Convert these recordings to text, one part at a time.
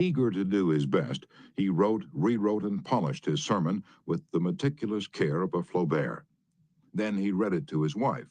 Eager to do his best, he wrote, rewrote, and polished his sermon with the meticulous care of a Flaubert. Then he read it to his wife.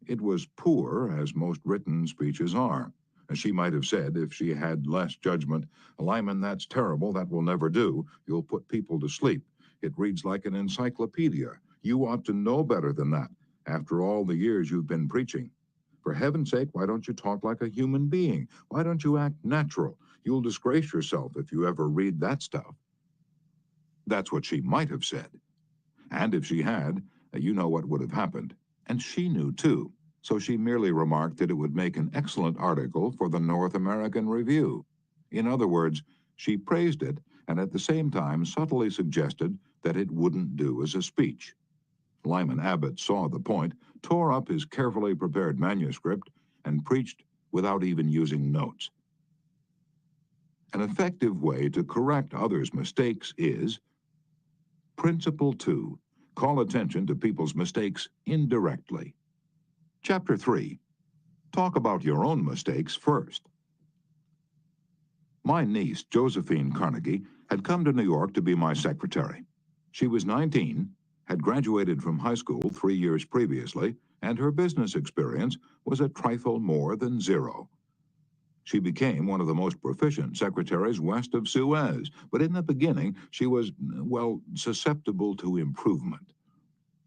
It was poor, as most written speeches are. She might have said, if she had less judgment, Lyman, that's terrible, that will never do. You'll put people to sleep. It reads like an encyclopedia. You ought to know better than that, after all the years you've been preaching. For heaven's sake, why don't you talk like a human being? Why don't you act natural? You'll disgrace yourself if you ever read that stuff. That's what she might have said. And if she had, you know what would have happened. And she knew, too. So she merely remarked that it would make an excellent article for the North American Review. In other words, she praised it and at the same time subtly suggested that it wouldn't do as a speech. Lyman Abbott saw the point, tore up his carefully prepared manuscript, and preached without even using notes. An effective way to correct others' mistakes is Principle 2. Call attention to people's mistakes indirectly. Chapter 3. Talk about your own mistakes first. My niece, Josephine Carnegie, had come to New York to be my secretary. She was 19, had graduated from high school 3 years previously, and her business experience was a trifle more than zero. She became one of the most proficient secretaries west of Suez, but in the beginning she was, well, susceptible to improvement.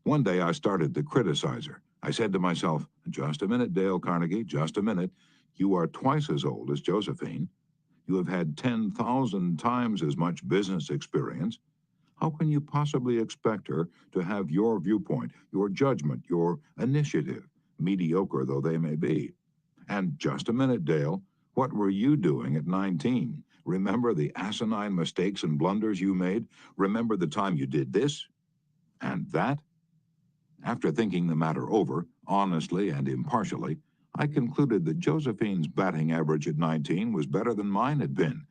One day I started to criticize her. I said to myself, just a minute, Dale Carnegie, just a minute. You are twice as old as Josephine. You have had 10,000 times as much business experience. How can you possibly expect her to have your viewpoint, your judgment, your initiative, mediocre though they may be? And just a minute, Dale. What were you doing at 19? Remember the asinine mistakes and blunders you made? Remember the time you did this and that? After thinking the matter over, honestly and impartially, I concluded that Josephine's batting average at 19 was better than mine had been,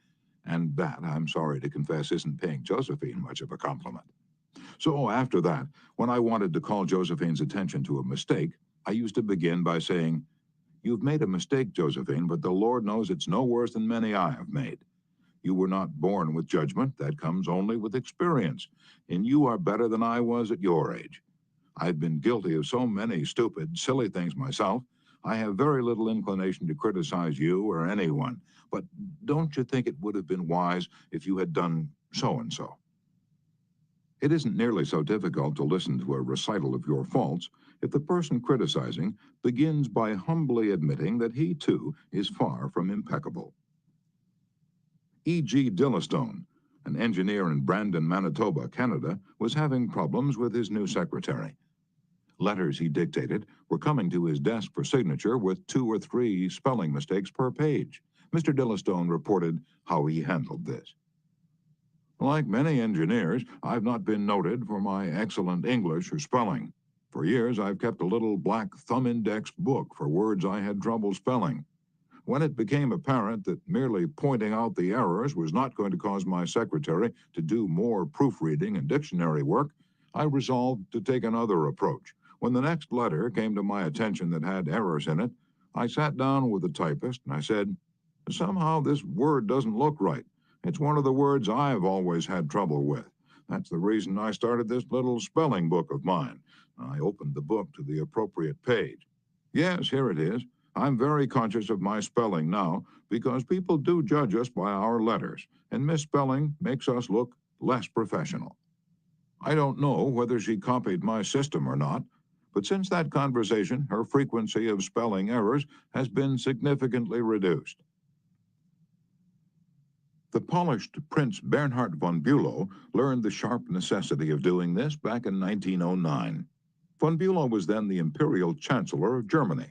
and that, I'm sorry to confess, isn't paying Josephine much of a compliment. So after that, when I wanted to call Josephine's attention to a mistake, I used to begin by saying, You've made a mistake, Josephine, but the Lord knows it's no worse than many I have made. You were not born with judgment. That comes only with experience, and you are better than I was at your age. I've been guilty of so many stupid, silly things myself. I have very little inclination to criticize you or anyone, but don't you think it would have been wise if you had done so-and-so? It isn't nearly so difficult to listen to a recital of your faults if the person criticizing begins by humbly admitting that he, too, is far from impeccable. E.G. Dillistone, an engineer in Brandon, Manitoba, Canada, was having problems with his new secretary. Letters he dictated were coming to his desk for signature with 2 or 3 spelling mistakes per page. Mr. Dillistone reported how he handled this. Like many engineers, I've not been noted for my excellent English or spelling. For years, I've kept a little black thumb index book for words I had trouble spelling. When it became apparent that merely pointing out the errors was not going to cause my secretary to do more proofreading and dictionary work, I resolved to take another approach. When the next letter came to my attention that had errors in it, I sat down with the typist and I said, Somehow this word doesn't look right. It's one of the words I've always had trouble with. That's the reason I started this little spelling book of mine. I opened the book to the appropriate page. Yes, here it is. I'm very conscious of my spelling now because people do judge us by our letters, and misspelling makes us look less professional. I don't know whether she copied my system or not, but since that conversation, her frequency of spelling errors has been significantly reduced. The polished Prince Bernhard von Bülow learned the sharp necessity of doing this back in 1909. Von Bülow was then the imperial chancellor of Germany,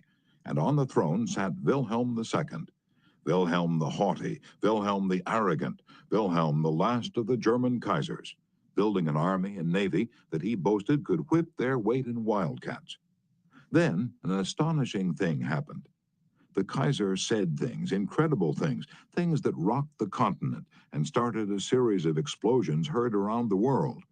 and on the throne sat Wilhelm II. Wilhelm the haughty, Wilhelm the arrogant, Wilhelm the last of the German Kaisers, building an army and navy that he boasted could whip their weight in wildcats. Then an astonishing thing happened. The Kaiser said things, incredible things, things that rocked the continent and started a series of explosions heard around the world.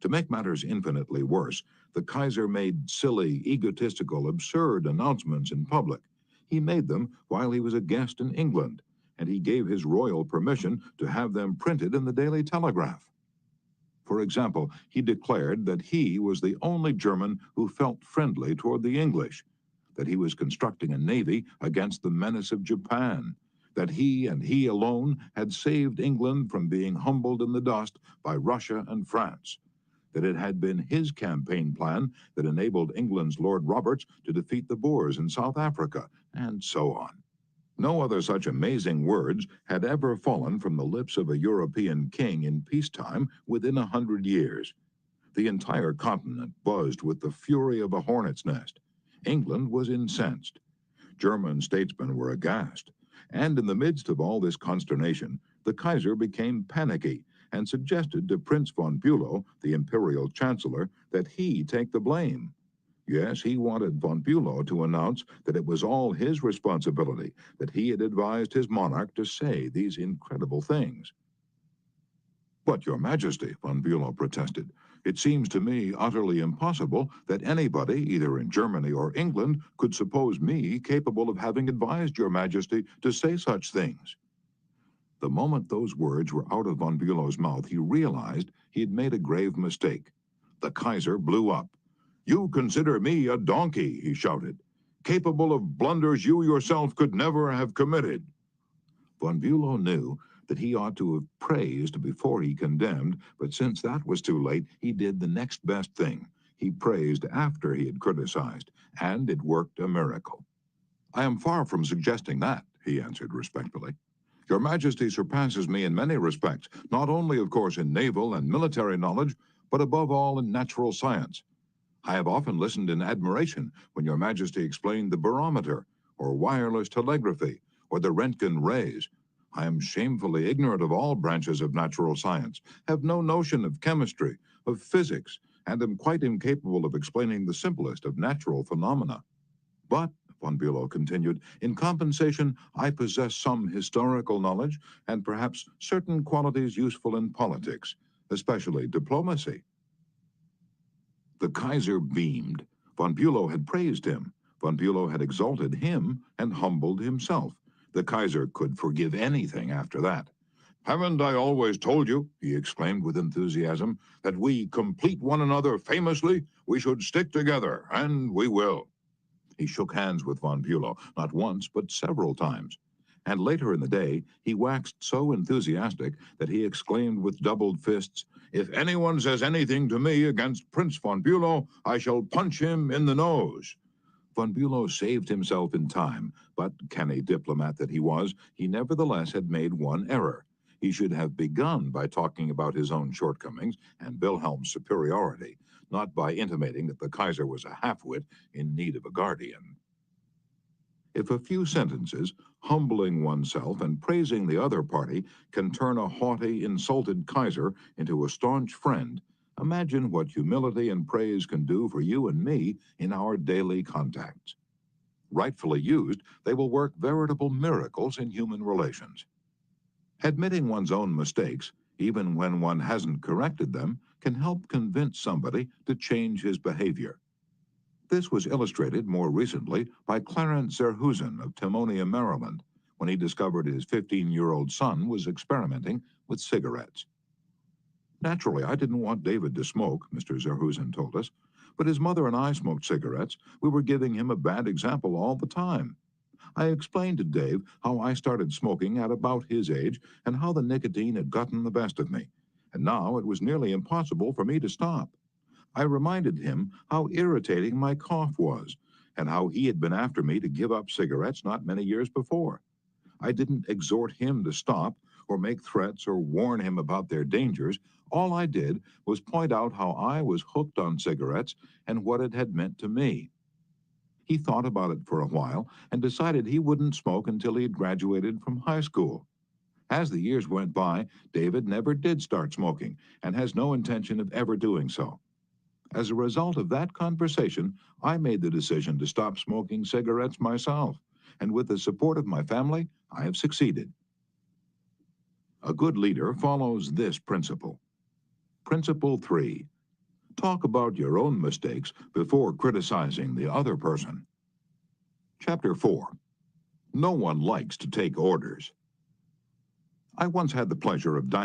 To make matters infinitely worse, the Kaiser made silly, egotistical, absurd announcements in public. He made them while he was a guest in England, and he gave his royal permission to have them printed in the Daily Telegraph. For example, he declared that he was the only German who felt friendly toward the English, that he was constructing a navy against the menace of Japan, that he and he alone had saved England from being humbled in the dust by Russia and France, that it had been his campaign plan that enabled England's Lord Roberts to defeat the Boers in South Africa, and so on. No other such amazing words had ever fallen from the lips of a European king in peacetime within 100 years. The entire continent buzzed with the fury of a hornet's nest. England was incensed. German statesmen were aghast. And in the midst of all this consternation, the Kaiser became panicky and suggested to Prince von Bülow, the imperial chancellor, that he take the blame. Yes, he wanted von Bülow to announce that it was all his responsibility, that he had advised his monarch to say these incredible things. "But, Your Majesty," von Bülow protested, "it seems to me utterly impossible that anybody, either in Germany or England, could suppose me capable of having advised Your Majesty to say such things." The moment those words were out of von Bülow's mouth, he realized he had made a grave mistake. The Kaiser blew up. "You consider me a donkey," he shouted, "capable of blunders you yourself could never have committed." Von Bülow knew that he ought to have praised before he condemned, but since that was too late, he did the next best thing. He praised after he had criticized, and it worked a miracle. "I am far from suggesting that," he answered respectfully. "Your Majesty surpasses me in many respects, not only, of course, in naval and military knowledge, but above all in natural science. I have often listened in admiration when Your Majesty explained the barometer, or wireless telegraphy, or the Röntgen rays. I am shamefully ignorant of all branches of natural science, have no notion of chemistry, of physics, and am quite incapable of explaining the simplest of natural phenomena. But," von Bülow continued, "in compensation, I possess some historical knowledge and perhaps certain qualities useful in politics, especially diplomacy." The Kaiser beamed. Von Bülow had praised him. Von Bülow had exalted him and humbled himself. The Kaiser could forgive anything after that. "Haven't I always told you," he exclaimed with enthusiasm, "that we complete one another famously? We should stick together, and we will." He shook hands with von Bülow, not once, but several times. And later in the day, he waxed so enthusiastic that he exclaimed with doubled fists, "If anyone says anything to me against Prince von Bülow, I shall punch him in the nose." Von Bülow saved himself in time, but, canny diplomat that he was, he nevertheless had made one error. He should have begun by talking about his own shortcomings and Wilhelm's superiority, not by intimating that the Kaiser was a half-wit in need of a guardian. If a few sentences, humbling oneself and praising the other party, can turn a haughty, insulted Kaiser into a staunch friend, imagine what humility and praise can do for you and me in our daily contacts. Rightfully used, they will work veritable miracles in human relations. Admitting one's own mistakes, even when one hasn't corrected them, can help convince somebody to change his behavior. This was illustrated more recently by Clarence Zerhusen of Timonium, Maryland, when he discovered his 15-year-old son was experimenting with cigarettes. "Naturally, I didn't want David to smoke," Mr. Zerhusen told us, "but his mother and I smoked cigarettes. We were giving him a bad example all the time. I explained to Dave how I started smoking at about his age and how the nicotine had gotten the best of me, and now it was nearly impossible for me to stop. I reminded him how irritating my cough was, and how he had been after me to give up cigarettes not many years before. I didn't exhort him to stop, or make threats, or warn him about their dangers. All I did was point out how I was hooked on cigarettes and what it had meant to me. He thought about it for a while and decided he wouldn't smoke until he had graduated from high school. As the years went by, David never did start smoking and has no intention of ever doing so. As a result of that conversation, I made the decision to stop smoking cigarettes myself, and with the support of my family, I have succeeded." A good leader follows this principle. Principle 3. Talk about your own mistakes before criticizing the other person. Chapter 4. No one likes to take orders. I once had the pleasure of dining